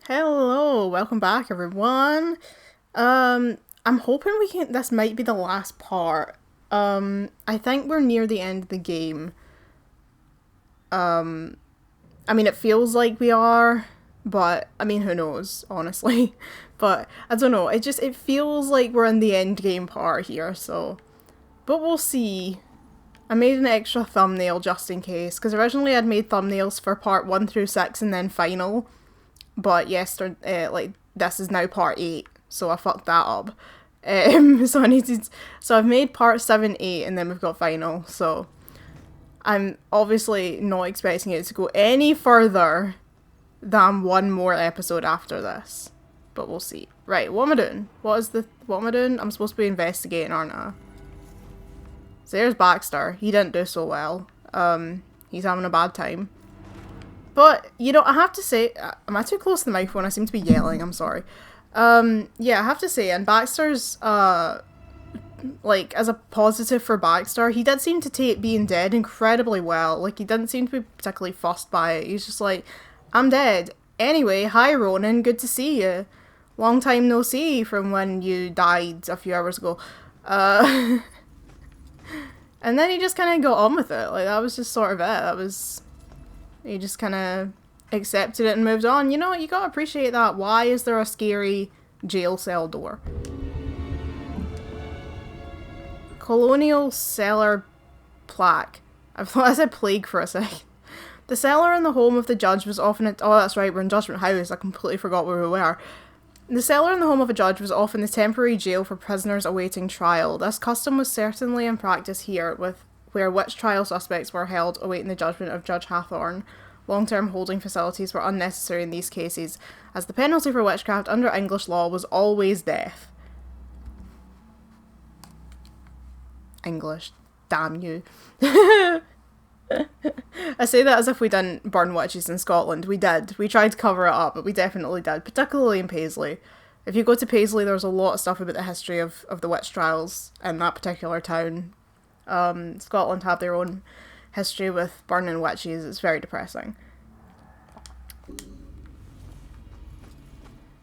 Hello, welcome back everyone. I'm hoping this might be the last part. I think we're near the end of the game. I mean it feels like we are, but I mean who knows, honestly. But I don't know, it feels like we're in the end game part here, so but we'll see. I made an extra thumbnail just in case, because originally I'd made thumbnails for part 1 through 6 and then final. But yesterday, this is now part 8, so I fucked that up. So I've made part 7, 8, and then we've got final. So I'm obviously not expecting it to go any further than one more episode after this, but we'll see. Right, what am I doing? What am I doing? I'm supposed to be investigating, aren't I? So there's Baxter. He didn't do so well. He's having a bad time. But, you know, I have to say, am I too close to the microphone? I seem to be yelling, I'm sorry. Yeah, I have to say, and Baxter's, as a positive for Baxter, he did seem to take being dead incredibly well. Like, he didn't seem to be particularly fussed by it. He's just like, I'm dead. Anyway, hi Ronan, good to see you. Long time no see from when you died a few hours ago. And then he just kind of got on with it. Like, that was just sort of it. He just kind of accepted it and moved on. You know, you gotta appreciate that. Why is there a scary jail cell door? Colonial cellar plaque. I thought I said plague for a sec. The cellar in the home of the judge was often oh, that's right, we're in Judgment House. I completely forgot where we were. The cellar in the home of a judge was often the temporary jail for prisoners awaiting trial. This custom was certainly in practice here, where witch trial suspects were held awaiting the judgment of Judge Hathorn. Long-term holding facilities were unnecessary in these cases, as the penalty for witchcraft under English law was always death. English. Damn you. I say that as if we didn't burn witches in Scotland. We did. We tried to cover it up, but we definitely did, particularly in Paisley. If you go to Paisley, there's a lot of stuff about the history of the witch trials in that particular town. Scotland have their own history with burning witches. It's very depressing.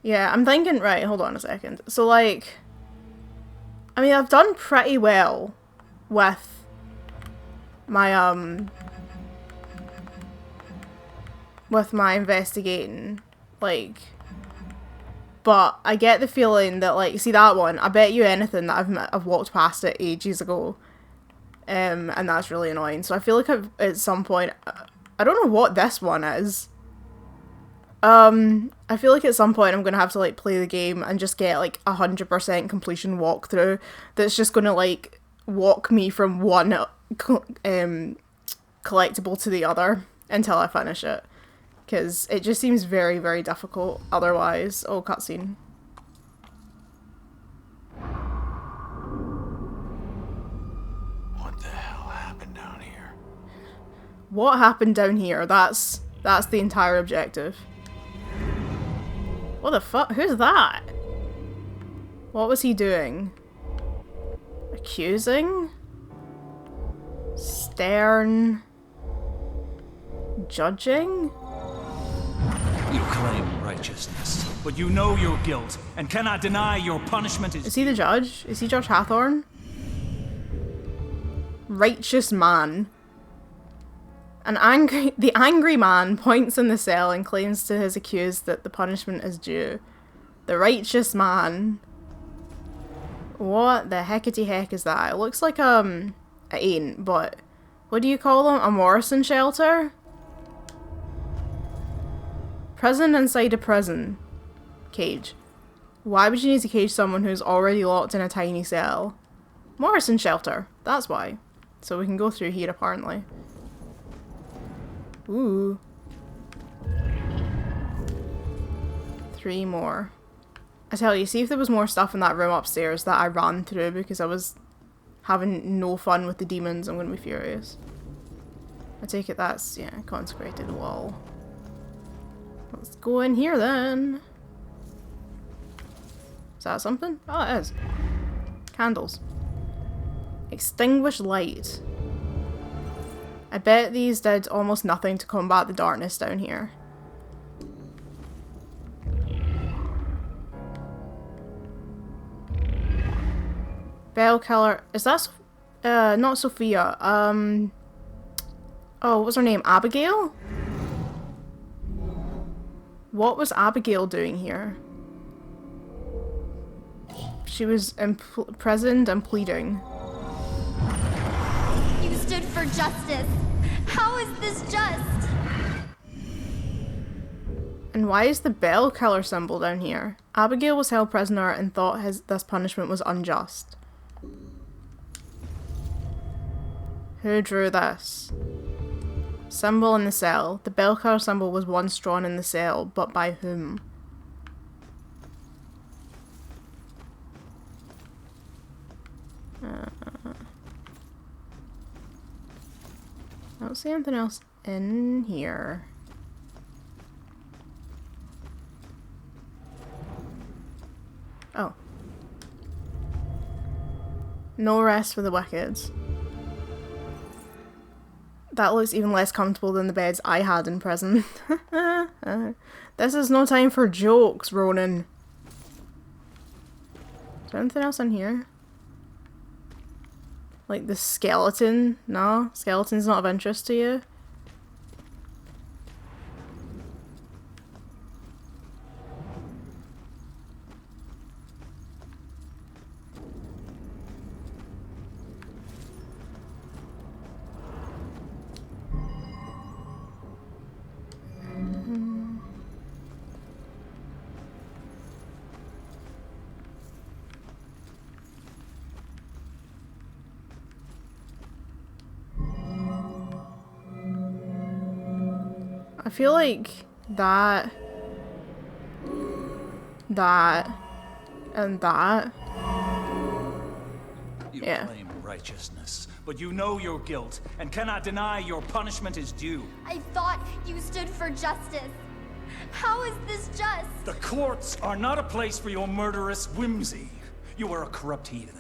Yeah, I'm thinking, right, hold on a second. So, like, I mean, I've done pretty well with my, with my investigating, like, but I get the feeling that, like, see that one, I bet you anything that I've walked past it ages ago. And that's really annoying. So I feel like at some point, I don't know what this one is. I feel like at some point I'm gonna have to like play the game and just get like 100% completion walkthrough that's just gonna like walk me from one collectible to the other until I finish it. Because it just seems very, very difficult otherwise. Oh, cutscene. What happened down here? That's the entire objective. What the fuck? Who's that? What was he doing? Accusing? Stern? Judging? You claim righteousness, but you know your guilt and cannot deny your punishment is... Is he the judge? Is he Judge Hathorn? Righteous man. The angry man points in the cell and claims to his accused that the punishment is due. The righteous man. What the heckety heck is that? It looks like, it ain't, but what do you call them? A Morrison shelter? Prison inside a prison. Cage. Why would you need to cage someone who's already locked in a tiny cell? Morrison shelter. That's why. So we can go through here apparently. Ooh. 3 more. I tell you, see if there was more stuff in that room upstairs that I ran through because I was having no fun with the demons, I'm gonna be furious. I take it that's, yeah, consecrated wall. Let's go in here then. Is that something? Oh, it is. Candles. Extinguish light. I bet these did almost nothing to combat the darkness down here. Bell killer. Is that not Sophia? Oh, what was her name? Abigail? What was Abigail doing here? She was imprisoned and pleading. You stood for justice. How is this just? And why is the bell killer symbol down here? Abigail was held prisoner and thought this punishment was unjust. Who drew this? Symbol in the cell. The bell killer symbol was once drawn in the cell, but by whom? I don't see anything else in here. Oh. No rest for the wicked. That looks even less comfortable than the beds I had in prison. This is no time for jokes, Ronan. Is there anything else in here? Like the skeleton? No? Skeleton's not of interest to you? I feel like that, and that. You Yeah. claim righteousness, but you know your guilt and cannot deny your punishment is due. I thought you stood for justice. How is this just? The courts are not a place for your murderous whimsy. You are a corrupt heathen.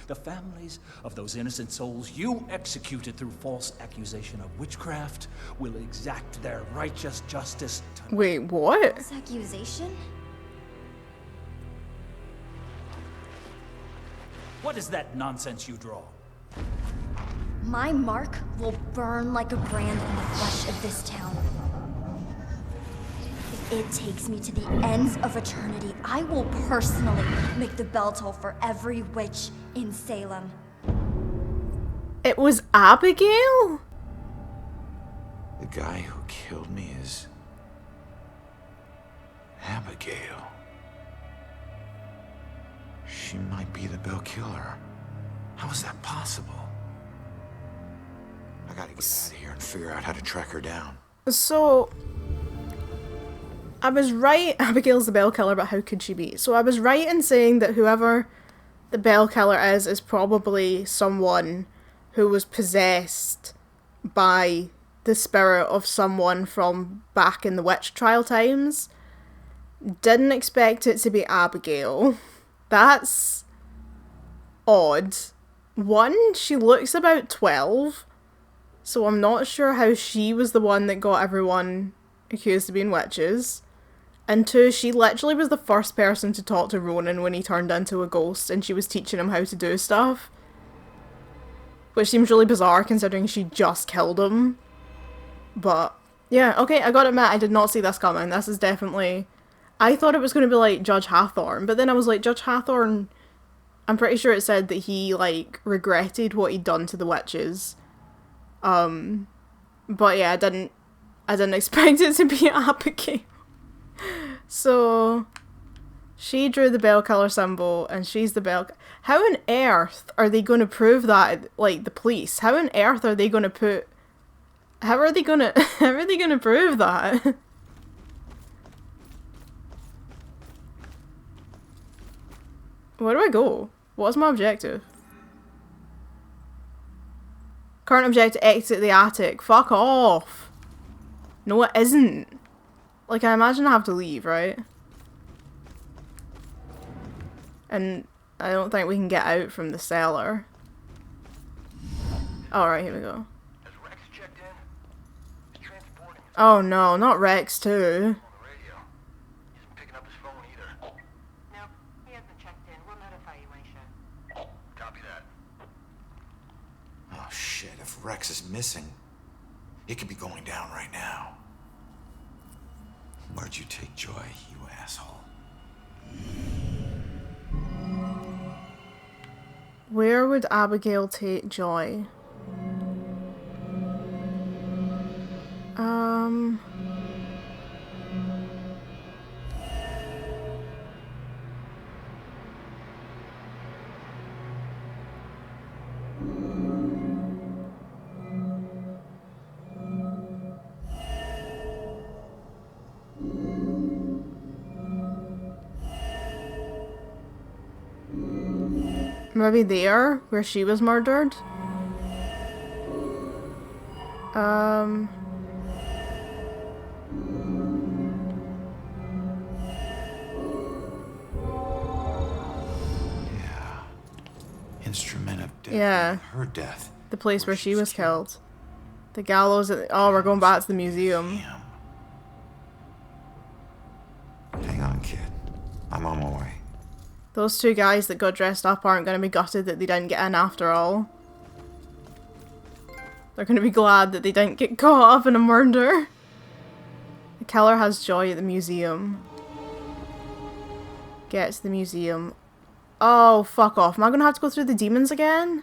The families of those innocent souls you executed through false accusation of witchcraft will exact their righteous justice tonight. Wait, what? This accusation? What is that nonsense you draw? My mark will burn like a brand in the flesh of this town. If it takes me to the ends of eternity, I will personally make the bell toll for every witch in Salem. It was Abigail? The guy who killed me is Abigail. She might be the Bell Killer. How is that possible? I gotta get out of here and figure out how to track her down. So, I was right, Abigail's the bell killer, but how could she be? So I was right in saying that whoever the bell killer is probably someone who was possessed by the spirit of someone from back in the witch trial times. Didn't expect it to be Abigail. That's odd. One, she looks about 12, so I'm not sure how she was the one that got everyone accused of being witches. And two, she literally was the first person to talk to Ronan when he turned into a ghost and she was teaching him how to do stuff. Which seems really bizarre considering she just killed him. But, yeah, okay, I gotta admit, I did not see this coming. This is definitely... I thought it was going to be like Judge Hathorne, but then I was like, Judge Hathorne... I'm pretty sure it said that he, like, regretted what he'd done to the witches. But yeah, I didn't expect it to be Abigail. So, she drew the bell killer symbol, and she's the bell... How on earth are they going to prove that, like, the police? How on earth are they going to put... How are they going to prove that? Where do I go? What's my objective? Current objective, exit the attic. Fuck off. No, it isn't. Like, I imagine I have to leave, right? And I don't think we can get out from the cellar. Alright, here we go. Has Rex checked in? He's transporting us Oh no, not Rex too. on the radio. He isn't picking up his phone either. Nope, he hasn't checked in. We'll notify you when he should. Shit, if Rex is missing, it could be going down right now. Where'd you take Joy, you asshole? Where would Abigail take Joy? Maybe there, where she was murdered? Yeah. Instrument of death. Yeah. Her death. The place where she was killed. The gallows at oh, we're going back to the museum. Damn. Hang on, kid. I'm on my way. Those two guys that got dressed up aren't going to be gutted that they didn't get in after all. They're going to be glad that they didn't get caught up in a murder. The killer has Joy at the museum. Get to the museum. Oh, fuck off. Am I going to have to go through the demons again?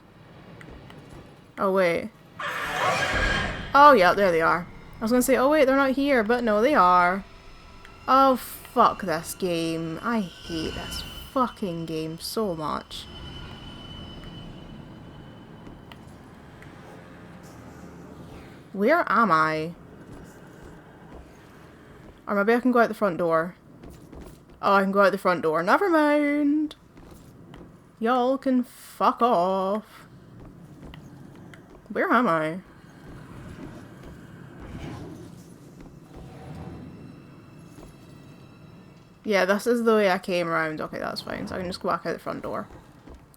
Oh, wait. Oh, yeah, there they are. I was going to say, oh, wait, they're not here, but no, they are. Oh, fuck this game. I hate this fucking game so much. Where am I? Or maybe I can go out the front door. Oh, I can go out the front door. Never mind. Y'all can fuck off. Where am I? Yeah, this is the way I came around. Okay, that's fine. So I can just go back out the front door.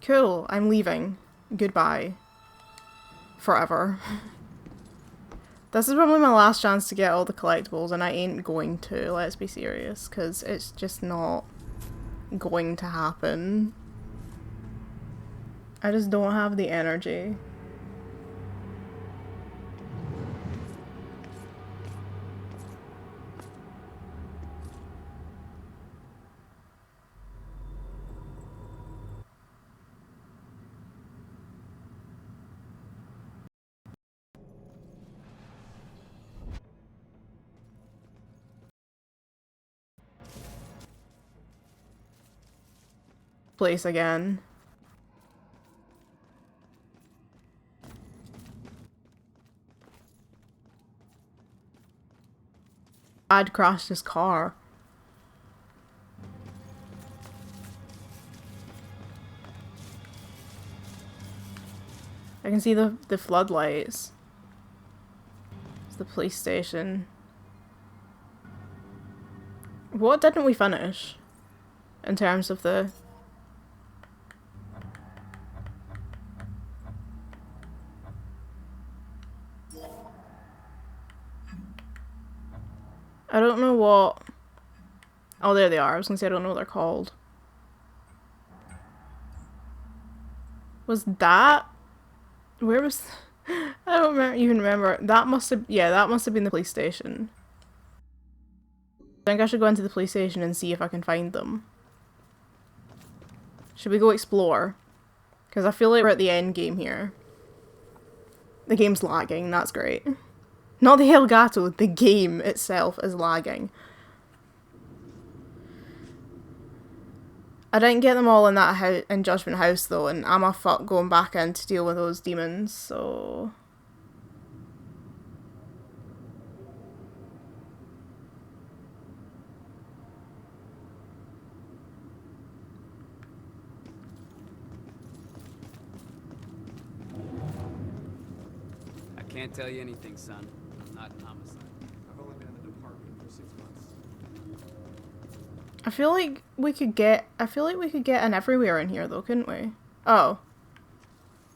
Cool. I'm leaving. Goodbye. Forever. This is probably my last chance to get all the collectibles, and I ain't going to, let's be serious, because it's just not going to happen. I just don't have the energy. Place again. Dad crashed his car. I can see the floodlights. It's the police station. What didn't we finish? In terms of the... I don't know what... Oh, there they are. I was gonna say I don't know what they're called. Was that... Where was... I don't even remember. That must have... Yeah, that must have been the police station. I think I should go into the police station and see if I can find them. Should we go explore? Because I feel like we're at the end game here. The game's lagging. That's great. Not the Elgato, the game itself is lagging. I didn't get them all in that in Judgment House though, and I'm a fuck going back in to deal with those demons, so... I can't tell you anything, son. I'm not an homicide. I've only been in the department for 6 months. I feel like we could get an everywhere in here though, couldn't we? Oh.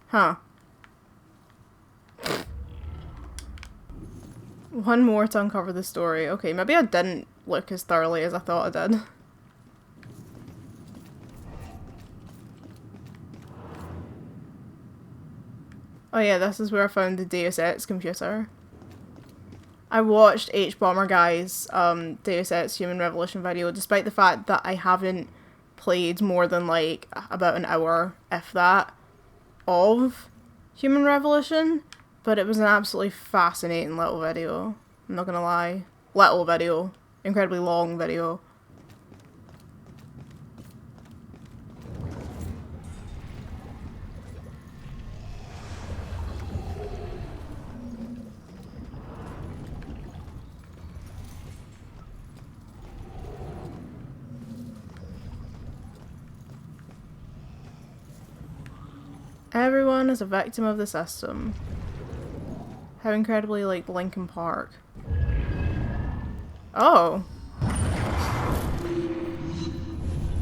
Huh. One more to uncover the story. Okay, maybe I didn't look as thoroughly as I thought I did. Oh yeah, this is where I found the Deus Ex computer. I watched H Bomber Guy's Deus Ex Human Revolution video, despite the fact that I haven't played more than like about an hour, if that, of Human Revolution. But it was an absolutely fascinating little video. I'm not gonna lie. Little video. Incredibly long video. Everyone is a victim of the system. How incredibly like Linkin Park. Oh.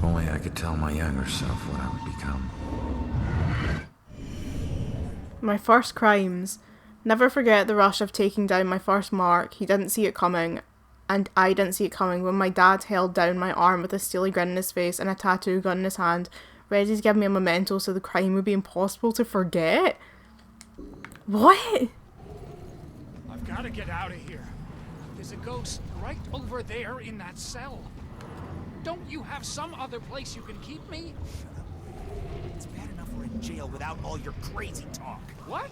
Only I could tell my younger self what I would become. My first crimes. Never forget the rush of taking down my first mark. He didn't see it coming, and I didn't see it coming when my dad held down my arm with a steely grin on his face and a tattoo gun in his hand, ready to give me a memento so the crime would be impossible to forget. What? I've got to get out of here. There's a ghost right over there in that cell. Don't you have some other place you can keep me? It's bad enough we're in jail without all your crazy talk. What?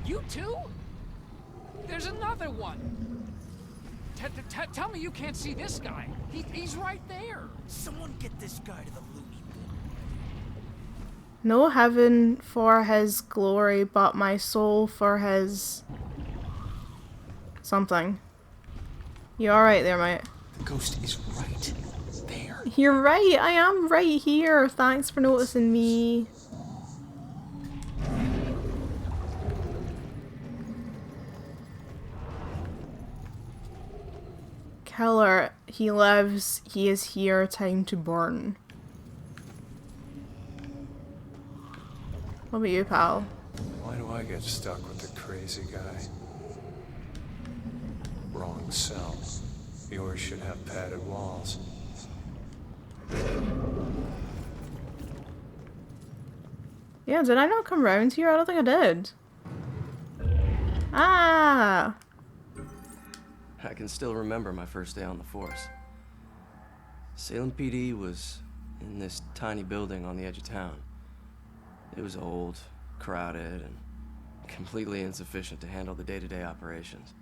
You too? There's another one. Tell me you can't see this guy. He's right there. Someone get this guy to the loony bin. No heaven for his glory, but my soul for his... something. You alright there, mate? The ghost is right there. You're right, I am right here. Thanks for noticing me. Killer, he lives, he is here, time to burn. What about you, pal? Why do I get stuck with the crazy guy? Wrong cell. Yours should have padded walls. Yeah, did I not come round here? I don't think I did. Ah! I can still remember my first day on the force. Salem PD was in this tiny building on the edge of town. It was old, crowded, and completely insufficient to handle the day-to-day operations.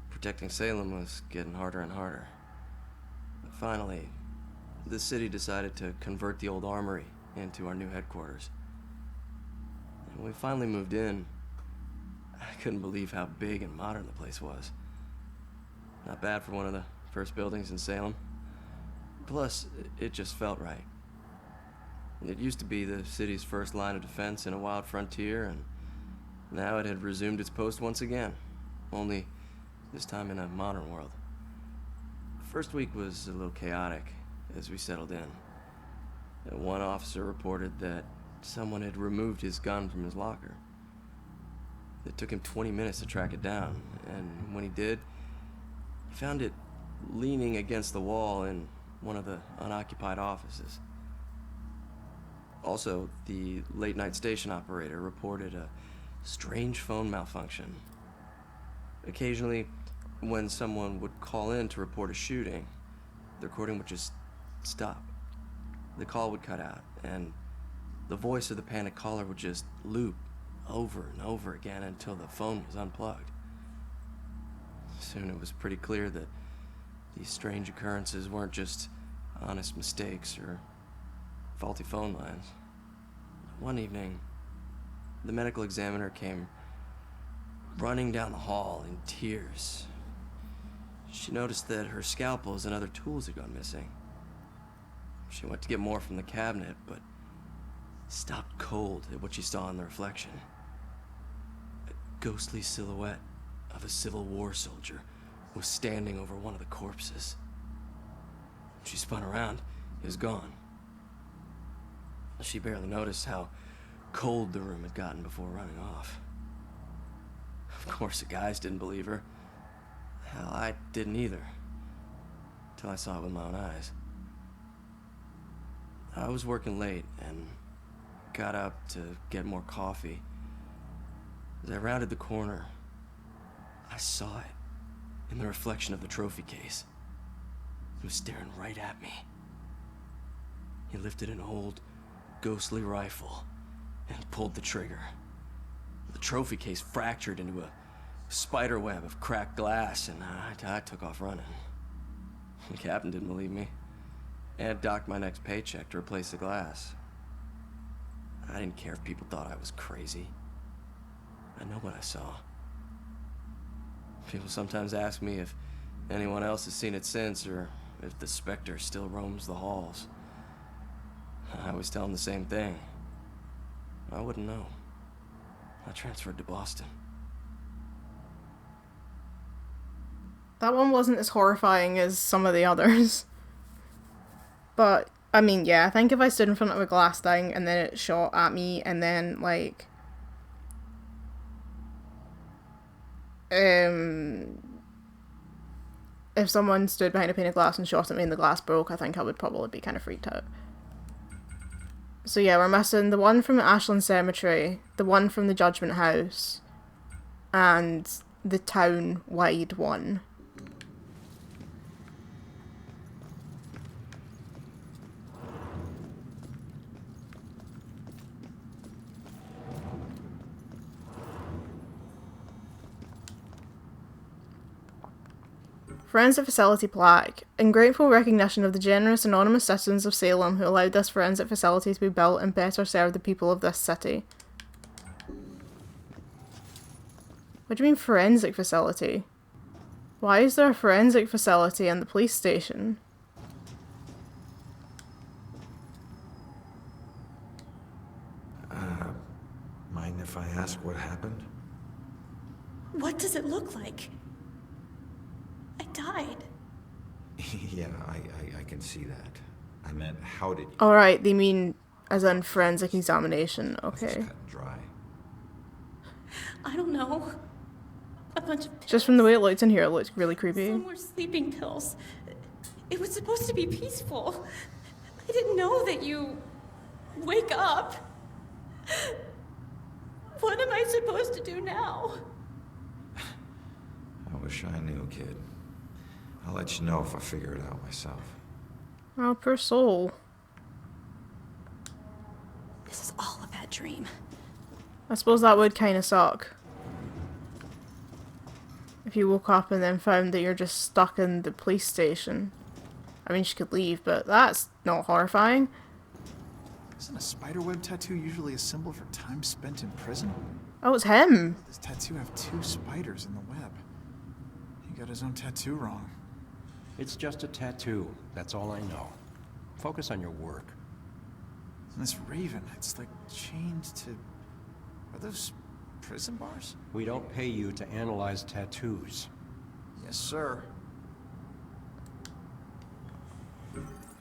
Protecting Salem was getting harder and harder. But finally, the city decided to convert the old armory into our new headquarters. And when we finally moved in, I couldn't believe how big and modern the place was. Not bad for one of the first buildings in Salem. Plus, it just felt right. It used to be the city's first line of defense in a wild frontier, and now it had resumed its post once again, only this time in a modern world. The first week was a little chaotic as we settled in. One officer reported that someone had removed his gun from his locker. It took him 20 minutes to track it down, and when he did, he found it leaning against the wall in one of the unoccupied offices. Also, the late-night station operator reported a strange phone malfunction. Occasionally, when someone would call in to report a shooting, the recording would just stop. The call would cut out, and the voice of the panicked caller would just loop over and over again until the phone was unplugged. Soon it was pretty clear that these strange occurrences weren't just honest mistakes or faulty phone lines. One evening, the medical examiner came running down the hall in tears. She noticed that her scalpels and other tools had gone missing. She went to get more from the cabinet, but stopped cold at what she saw in the reflection. A ghostly silhouette of a Civil War soldier was standing over one of the corpses. She spun around, it was gone. She barely noticed how cold the room had gotten before running off. Of course, the guys didn't believe her. Hell, I didn't either. Till I saw it with my own eyes. I was working late and got up to get more coffee As I rounded the corner, I saw it in the reflection of the trophy case. He was staring right at me. He lifted an old, ghostly rifle and pulled the trigger. The trophy case fractured into a spider web of cracked glass, and I took off running. The captain didn't believe me and docked my next paycheck to replace the glass. I didn't care if people thought I was crazy. I know what I saw. People sometimes ask me if anyone else has seen it since, or if the specter still roams the halls. I always tell them the same thing. I wouldn't know. I transferred to Boston. That one wasn't as horrifying as some of the others. But, I mean, yeah, I think if I stood in front of a glass thing and then it shot at me and then, like, if someone stood behind a pane of glass and shot at me and the glass broke, I think I would probably be kind of freaked out. So yeah, we're missing the one from Ashland Cemetery, the one from the Judgment House, and the town-wide one. Forensic Facility Plaque. In grateful recognition of the generous anonymous citizens of Salem who allowed this forensic facility to be built and better serve the people of this city. What do you mean forensic facility? Why is there a forensic facility in the police station? Mind if I ask what happened? What does it look like? I died. Yeah, I can see that. I meant, how did you... Alright, they mean as in forensic examination. Okay. It's cut and dry. I don't know. A bunch of pills. Just from the way it looked in here, it looked really creepy. Some were sleeping pills. It was supposed to be peaceful. I didn't know that you wake up. What am I supposed to do now? I wish I knew, kid. I'll let you know if I figure it out myself. Oh, poor soul. This is all a bad dream. I suppose that would kind of suck. If you woke up and then found that you're just stuck in the police station. I mean, she could leave, but that's not horrifying. Isn't a spiderweb tattoo usually a symbol for time spent in prison? Oh, it's him. This tattoo have 2 spiders in the web. He got his own tattoo wrong. It's just a tattoo. That's all I know. Focus on your work. And this raven, it's like chained to... Are those prison bars? We don't pay you to analyze tattoos. Yes, sir.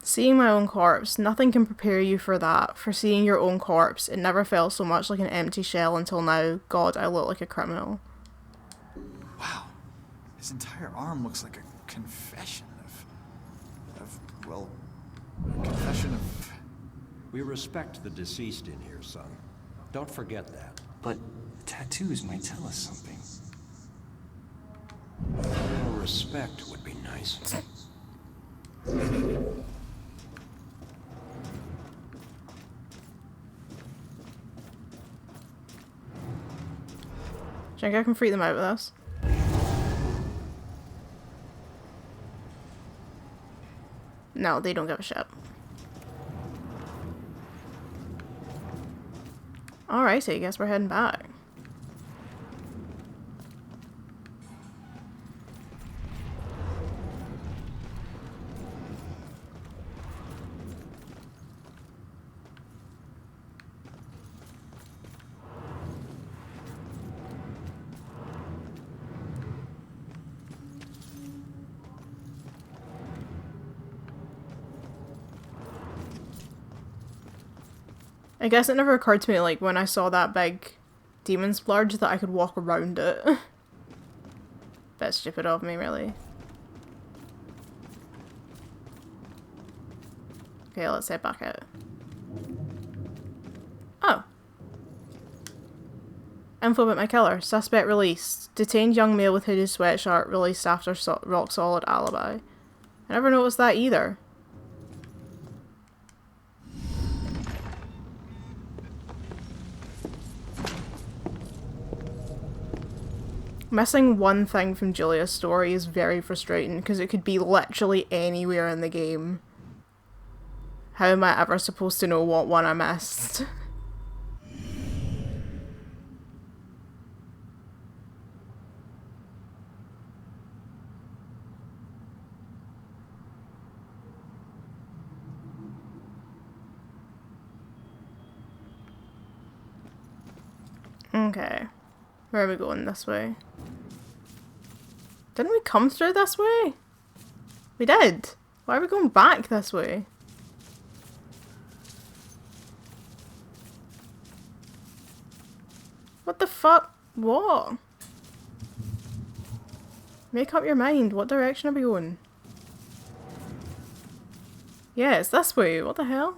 Seeing my own corpse, nothing can prepare you for that. For seeing your own corpse, it never felt so much like an empty shell until now. God, I look like a criminal. Wow. His entire arm looks like a confession well, a confession of... We respect the deceased in here, son. Don't forget that. But tattoos might tell us something. More respect would be nice. Do you think I can freak them out with this? No, they don't give a shit. Alright, so I guess we're heading back. I guess it never occurred to me, like, when I saw that big demon splurge, that I could walk around it. Bit stupid of me, really. Okay, let's head back out. Oh. Info about my killer. Suspect released. Detained young male with hooded sweatshirt released after rock solid alibi. I never noticed that either. Missing one thing from Julia's story is very frustrating because it could be literally anywhere in the game. How am I ever supposed to know what one I missed? Okay. Where are we going? This way? Didn't we come through this way? We did. Why are we going back this way? What the fuck? What? Make up your mind. What direction are we going? Yeah, it's this way. What the hell?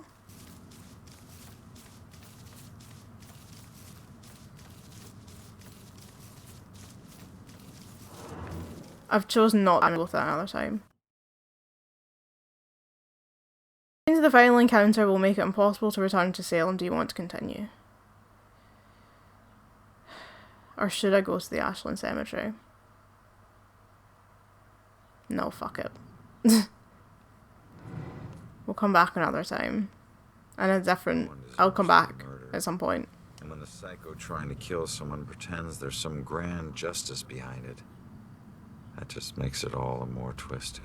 I've chosen not to go for that another time. Into the final encounter will make it impossible to return to Salem. Do you want to continue? Or should I go to the Ashland Cemetery? No, fuck it. We'll come back another time. And a different... I'll come back at some point. And when the psycho trying to kill someone pretends there's some grand justice behind it, that just makes it all the more twisted.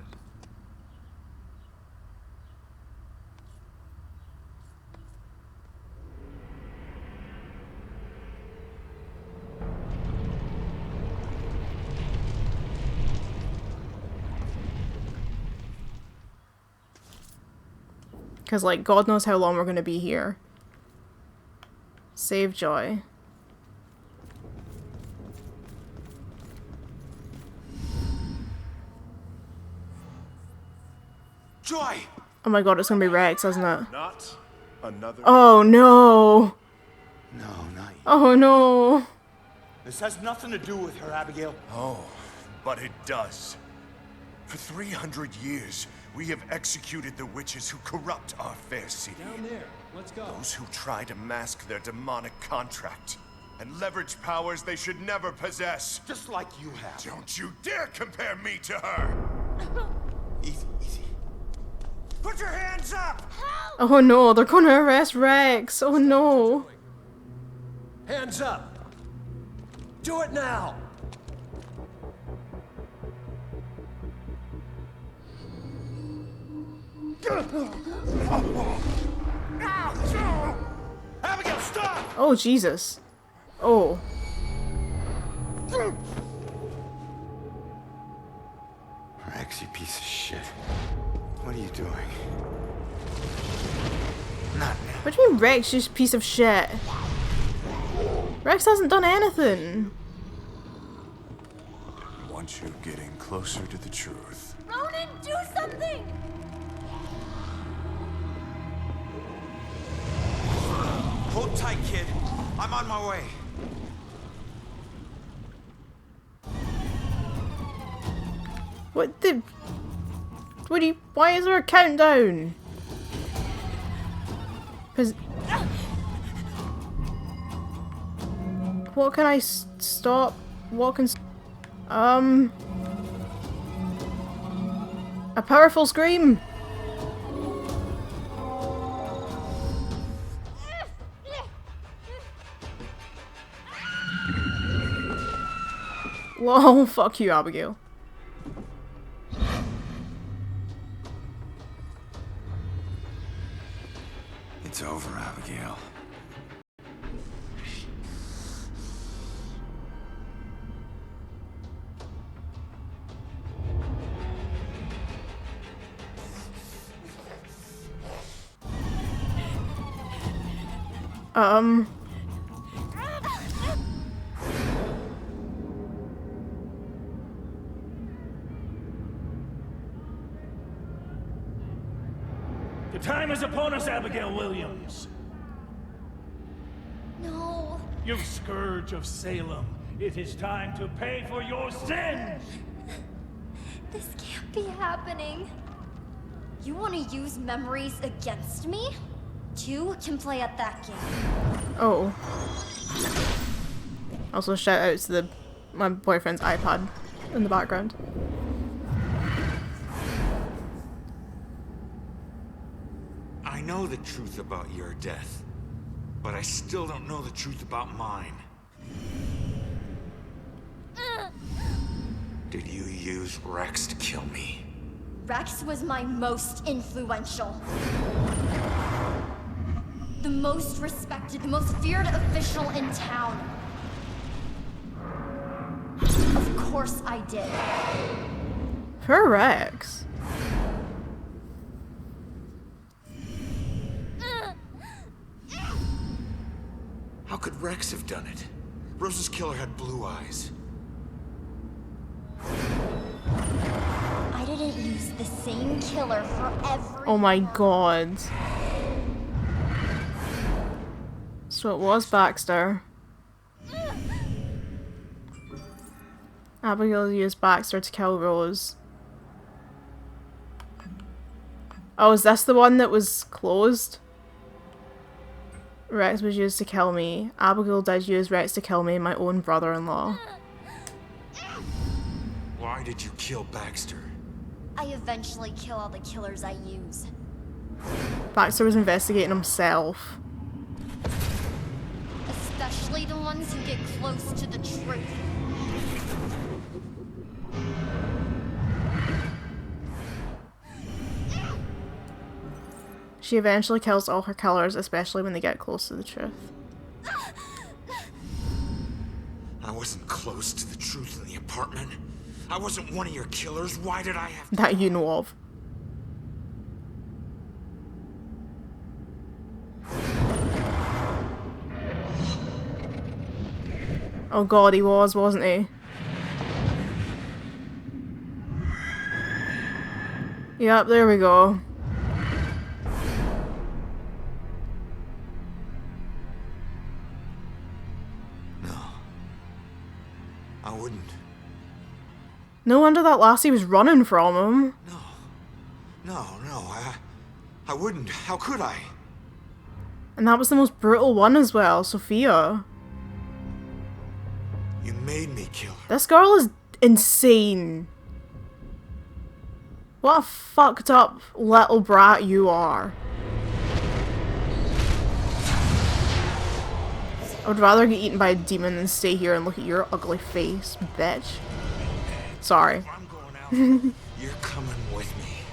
Because, like, God knows how long we're going to be here. Save Joy. Joy! Oh my god, it's going to be Rex, isn't it? Not another... Oh no! No, not you. Oh no! This has nothing to do with her, Abigail. Oh, but it does. For 300 years, we have executed the witches who corrupt our fair city. Down there. Let's go. Those who try to mask their demonic contract and leverage powers they should never possess. Just like you have. Don't you dare compare me to her! Easy, easy. Put your hands up! Oh no, they're going to arrest Rex! Oh no! Hands up! Do it now! Abigail, stop! Oh Jesus. Oh. Rex, you piece of shit. What are you doing? Not now. What do you mean Rex, you piece of shit? Rex hasn't done anything. Want you getting closer to the truth. Ronan, do something! Hold tight, kid. I'm on my way. What the... What do you... Why is there a countdown? Cause... What can I stop? What can... A powerful scream! Lol, fuck you, Abigail. It's over, Abigail. The time is upon us, Abigail Williams. No. You scourge of Salem, it is time to pay for your sins! This can't be happening. You want to use memories against me? Two can play at that game. Oh. Also, shout out to my boyfriend's iPad in the background. I know the truth about your death, but I still don't know the truth about mine. Did you use Rex to kill me? Rex was my most influential. The most respected, the most feared official in town. Of course I did. For Rex. How could Rex have done it? Rose's killer had blue eyes. I didn't use the same killer for every— Oh my god. So it was Baxter. Abigail used Baxter to kill Rose. Oh, is this the one that was closed? Rex was used to kill me. Abigail did use Rex to kill me, my own brother-in-law. Why did you kill Baxter? I eventually kill all the killers I use. Baxter was investigating himself. Especially the ones who get close to the truth. She eventually kills all her killers, especially when they get close to the truth. I wasn't close to the truth in the apartment. I wasn't one of your killers. Why did I have to— That you know of. Oh god, he was, wasn't he? Yep, there we go. I wouldn't. No wonder that lassie was running from him. No, I wouldn't. How could I? And that was the most brutal one as well, Sophia. You made me kill her. This girl is insane. What a fucked up little brat you are. I would rather get eaten by a demon than stay here and look at your ugly face, bitch. Sorry. You're coming with me.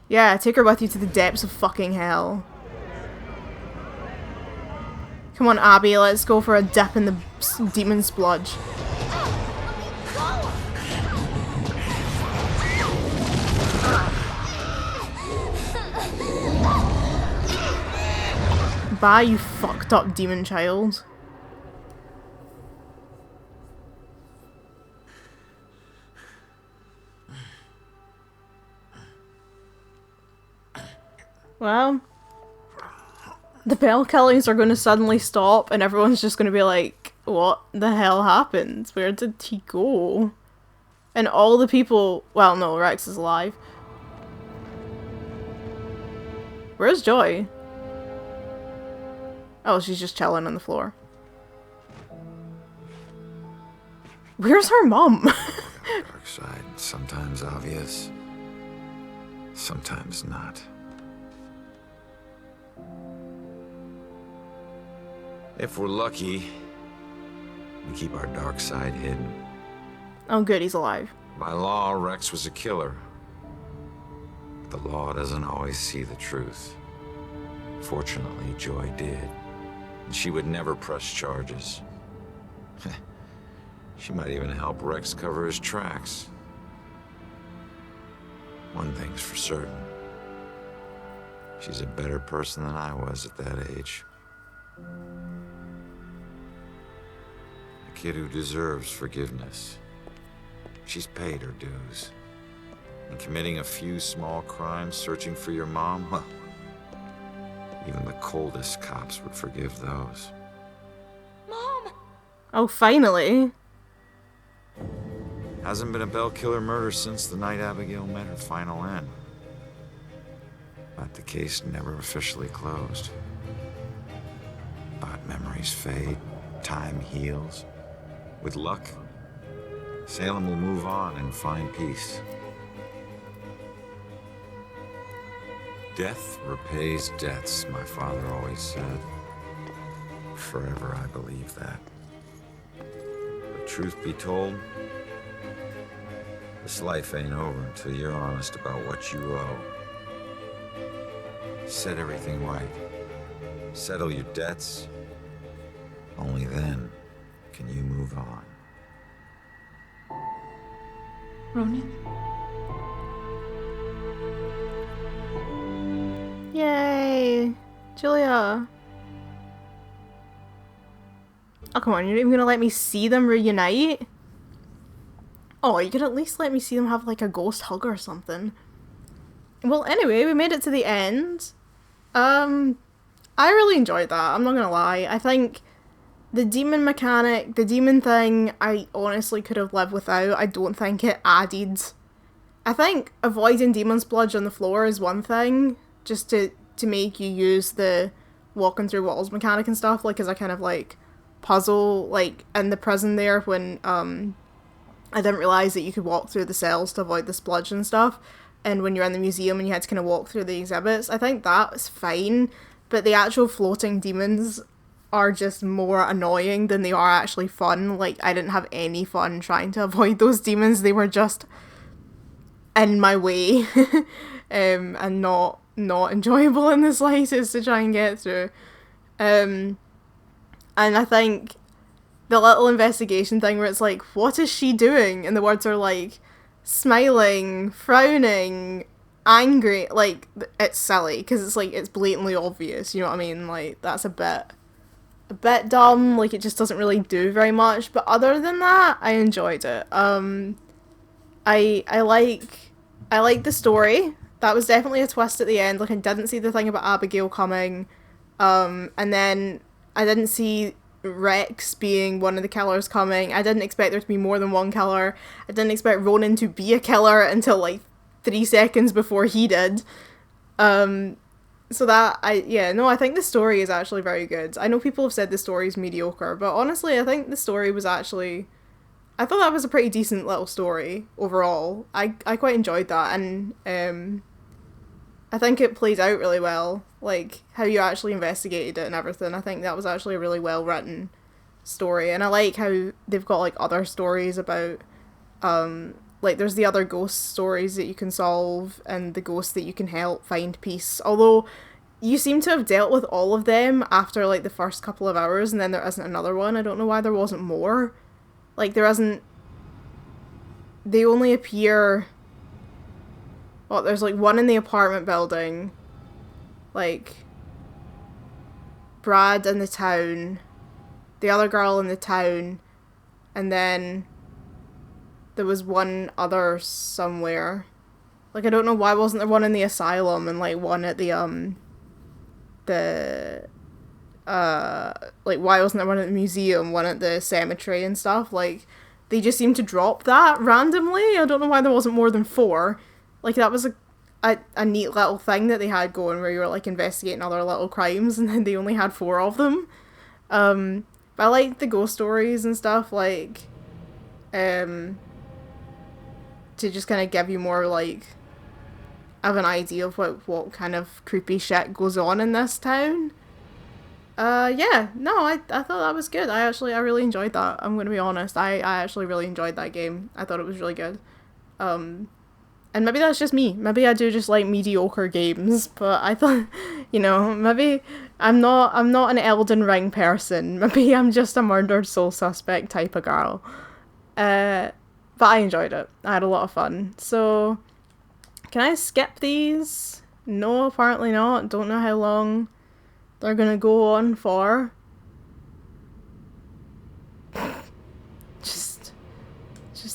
Yeah, take her with you to the depths of fucking hell. Come on, Abby, let's go for a dip in the demon spludge. Bye, you fucked up demon child. Well, the Bell killings are going to suddenly stop and everyone's just going to be like, what the hell happened? Where did he go? And all the people— well, no, Rex is alive. Where's Joy? Oh, she's just chilling on the floor. Where's her mum? Dark side, sometimes obvious, sometimes not. If we're lucky, we keep our dark side hidden. Oh good, he's alive. By law, Rex was a killer. But the law doesn't always see the truth. Fortunately, Joy did. And she would never press charges. She might even help Rex cover his tracks. One thing's for certain. She's a better person than I was at that age. A kid who deserves forgiveness. She's paid her dues. And committing a few small crimes, searching for your mom, well, even the coldest cops would forgive those. Mom! Oh, finally. Hasn't been a Bell killer murder since the night Abigail met her final end. But the case never officially closed. But memories fade, time heals. With luck, Salem will move on and find peace. Death repays debts, my father always said. Forever I believe that. But truth be told, this life ain't over until you're honest about what you owe. Set everything right. Settle your debts. Only then can you move on. Ronan? Yay! Julia! Oh, come on, you're not even gonna let me see them reunite? Oh, you could at least let me see them have like a ghost hug or something. Well, anyway, we made it to the end. I really enjoyed that, I'm not gonna lie. I think the demon mechanic, the demon thing, I honestly could have lived without. I don't think it added. I think avoiding demon spludge on the floor is one thing, just to make you use the walking through walls mechanic and stuff, like as a kind of like puzzle, like in the prison there when I didn't realise that you could walk through the cells to avoid the spludge and stuff, and when you're in the museum and you had to kind of walk through the exhibits, I think that was fine, but the actual floating demons are just more annoying than they are actually fun. Like, I didn't have any fun trying to avoid those demons, they were just in my way, and not enjoyable in the slightest to try and get through. And I think the little investigation thing where it's like, what is she doing? And the words are like, smiling, frowning, angry. Like, it's silly, because it's like, it's blatantly obvious, you know what I mean? Like, that's a bit dumb, like, it just doesn't really do very much, but other than that, I enjoyed it. I like the story. That was definitely a twist at the end. Like, I didn't see the thing about Abigail coming, and then I didn't see Rex being one of the killers coming. I didn't expect there to be more than one killer. I didn't expect Ronan to be a killer until like 3 seconds before he did. So that, I think the story is actually very good. I know people have said the story is mediocre, but honestly, I think the story was actually, I thought that was a pretty decent little story overall. I quite enjoyed that, and I think it played out really well, like how you actually investigated it and everything. I think that was actually a really well written story, and I like how they've got like other stories about like there's the other ghost stories that you can solve and the ghosts that you can help find peace, although you seem to have dealt with all of them after like the first couple of hours, and then there isn't another one. I don't know why there wasn't more. Like, there isn't, they only appear, well, there's like one in the apartment building, like Brad in the town, the other girl in the town, and then there was one other somewhere. Like, I don't know why wasn't there one in the asylum and like one at the like, why wasn't there one at the museum, one at the cemetery and stuff? Like, they just seem to drop that randomly. I don't know why there wasn't more than 4. Like, that was a neat little thing that they had going where you were like investigating other little crimes, and then they only had 4 of them. But I like the ghost stories and stuff, like, to just kind of give you more like of an idea of what kind of creepy shit goes on in this town. I thought that was good. I really enjoyed that. I'm gonna be honest. I actually really enjoyed that game. I thought it was really good. And maybe that's just me. Maybe I do just like mediocre games, but I thought, you know, maybe I'm not an Elden Ring person. Maybe I'm just a murdered soul suspect type of girl. But I enjoyed it. I had a lot of fun. So, can I skip these? No, apparently not. Don't know how long they're gonna go on for. Just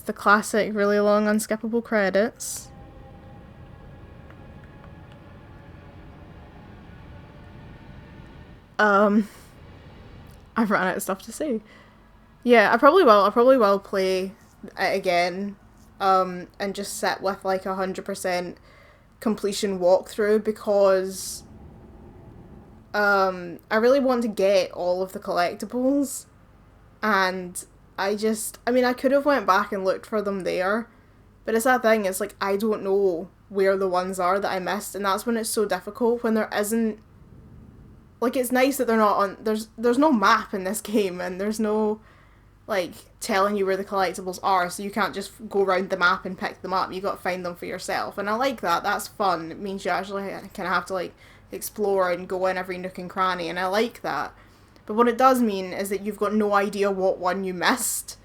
the classic really long unskippable credits. I've run out of stuff to say. Yeah, I probably will. I probably will play it again, and just sit with like 100% completion walkthrough because I really want to get all of the collectibles, and I mean, I could have went back and looked for them there, but it's that thing, it's like, I don't know where the ones are that I missed, and that's when it's so difficult, when there isn't, like, it's nice that they're not on, there's no map in this game, and there's no, like, telling you where the collectibles are, so you can't just go around the map and pick them up, you gotta find them for yourself, and I like that, that's fun, it means you actually kind of have to, like, explore and go in every nook and cranny, and I like that. But what it does mean is that you've got no idea what one you missed.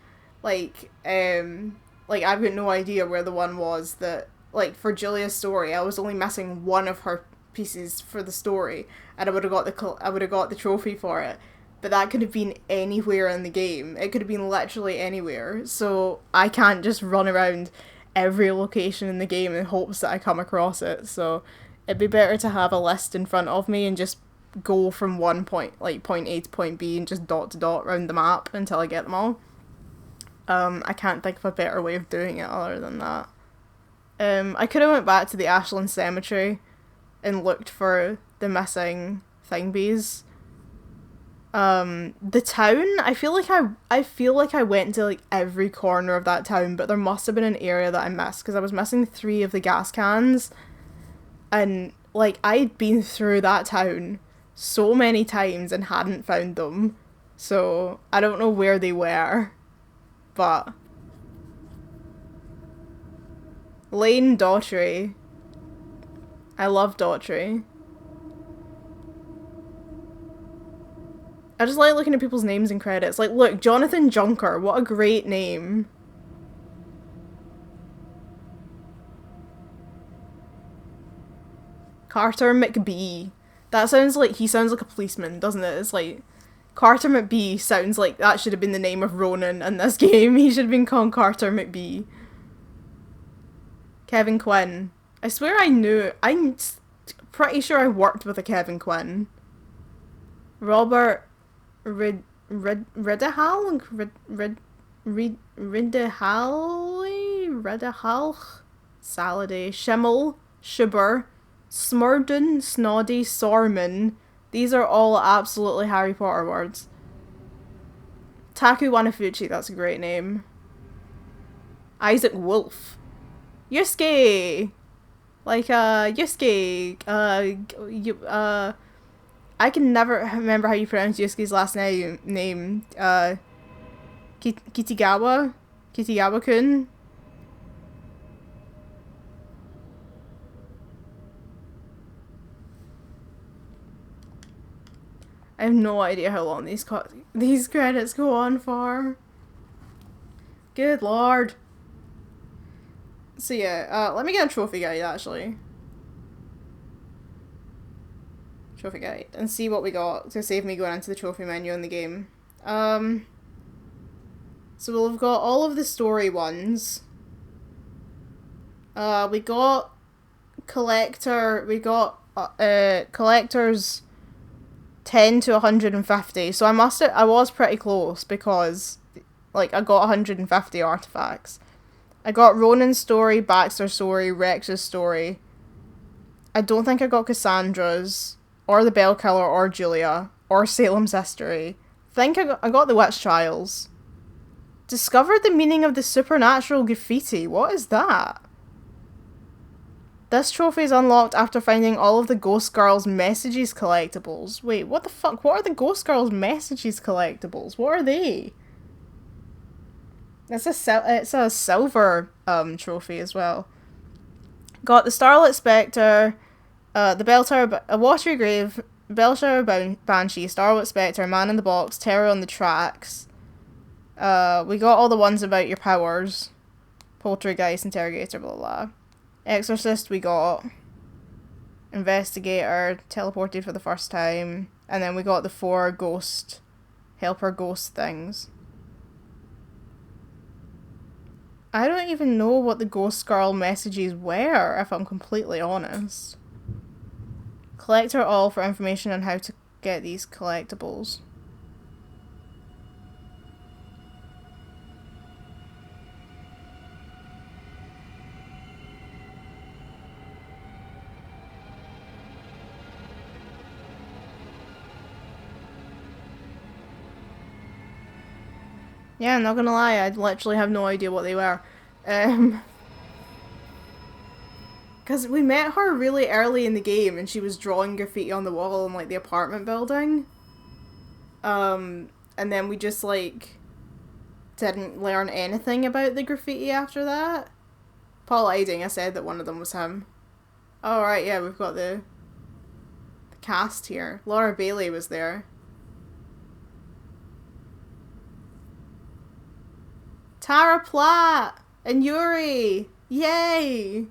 Like I've got no idea where the one was that, like, for Julia's story, I was only missing one of her pieces for the story, and I would have got the trophy for it. But that could have been anywhere in the game. It could have been literally anywhere. So I can't just run around every location in the game in hopes that I come across it. So it'd be better to have a list in front of me and just go from one point, like point A to point B, and just dot to dot around the map until I get them all. I can't think of a better way of doing it other than that. I could have went back to the Ashland Cemetery and looked for the missing thingies. The town, I feel like I went to like every corner of that town, but there must have been an area that I missed, because I was missing 3 of the gas cans, and like I'd been through that town so many times and hadn't found them, so I don't know where they were, but Lane Daughtry. I love Daughtry. I just like looking at people's names and credits. Like, look, Jonathan Junker, what a great name. Carter McBee. That sounds like, he sounds like a policeman, doesn't it? It's like, Carter McBee sounds like that should have been the name of Ronan in this game. He should have been called Carter McBee. Kevin Quinn. I swear I'm pretty sure I worked with a Kevin Quinn. Robert Ridihal? Saladay. Schimmel. Schubber. Smurden, Snoddy, Sorman. These are all absolutely Harry Potter words. Taku Wanafuchi, that's a great name. Isaac Wolf. Yusuke! Like, Yusuke. I can never remember how you pronounce Yusuke's last name. Kitigawa? Kitigawa-kun? I have no idea how long these credits go on for. Good lord. So yeah, let me get a trophy guide actually. Trophy guide. And see what we got to save me going into the trophy menu in the game. So we've got all of the story ones. We got collector, collectors 10 to 150, so I was pretty close, because like I got 150 artifacts. I got Ronan's story, Baxter's story, Rex's story. I don't think I got Cassandra's, or the Bell Killer, or Julia, or Salem's history. I think I got the Witch Trials. Discovered the meaning of the supernatural graffiti. What is that? This trophy is unlocked after finding all of the Ghost Girl's messages collectibles. Wait, what the fuck? What are the Ghost Girl's messages collectibles? What are they? It's a silver trophy as well. Got the Starlit Spectre, the Bell Tower, a Watery Grave, Bell Shower Banshee, Starlit Spectre, Man in the Box, Terror on the Tracks. We got all the ones about your powers. Poltergeist, Interrogator, blah blah. Exorcist we got. Investigator, teleported for the first time. And then we got the 4 ghost, helper ghost things. I don't even know what the Ghost Girl messages were, if I'm completely honest. Collect her all for information on how to get these collectibles. Yeah, I'm not gonna lie, I literally have no idea what they were. Because we met her really early in the game and she was drawing graffiti on the wall in, like, the apartment building. And then we just, like, didn't learn anything about the graffiti after that. Paul Eiding, I said that one of them was him. Oh, right, yeah, we've got the cast here. Laura Bailey was there. Tara Platt! And Yuri! Yay!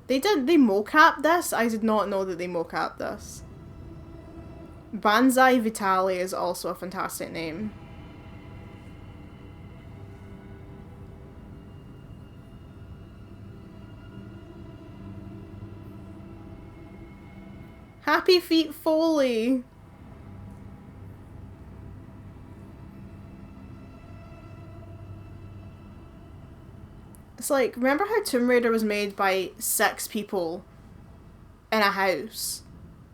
They mocap this? I did not know that they mocap this. Banzai Vitali is also a fantastic name. Happy Feet Foley! It's like, remember how Tomb Raider was made by 6 people in a house?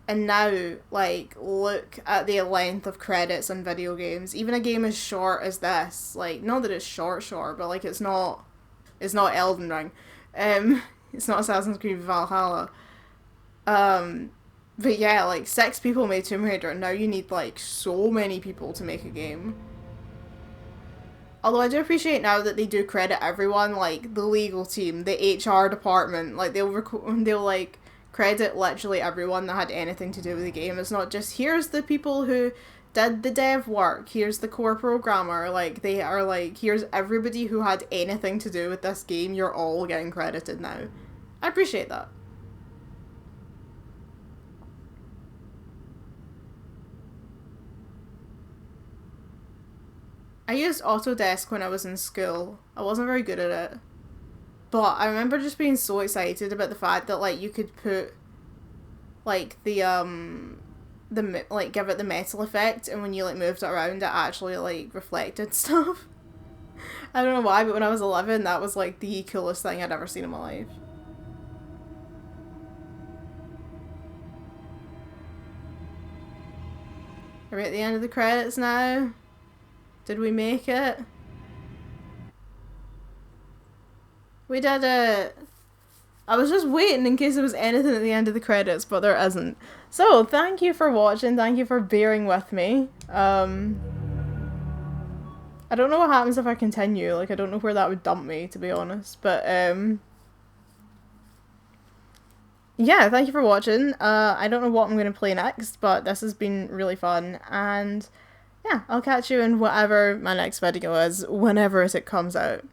And now, like, look at the length of credits in video games. Even a game as short as this, like, not that it's short, but like it's not Elden Ring. It's not Assassin's Creed Valhalla. But yeah, like, 6 people made Tomb Raider, and now you need, like, so many people to make a game. Although I do appreciate now that they do credit everyone, like, the legal team, the HR department, like, they'll like, credit literally everyone that had anything to do with the game. It's not just, here's the people who did the dev work, here's the core programmer, like, they are like, here's everybody who had anything to do with this game, you're all getting credited now. I appreciate that. I used Autodesk when I was in school. I wasn't very good at it. But I remember just being so excited about the fact that, like, you could put, like, like, give it the metal effect, and when you, like, moved it around, it actually, like, reflected stuff. I don't know why, but when I was 11, that was, like, the coolest thing I'd ever seen in my life. Are we at the end of the credits now? Did we make it? We did it! I was just waiting in case there was anything at the end of the credits, but there isn't. So, thank you for watching, thank you for bearing with me. I don't know what happens if I continue, like, I don't know where that would dump me, to be honest, but, yeah, thank you for watching. I don't know what I'm going to play next, but this has been really fun, and yeah, I'll catch you in whatever my next video is, whenever it comes out.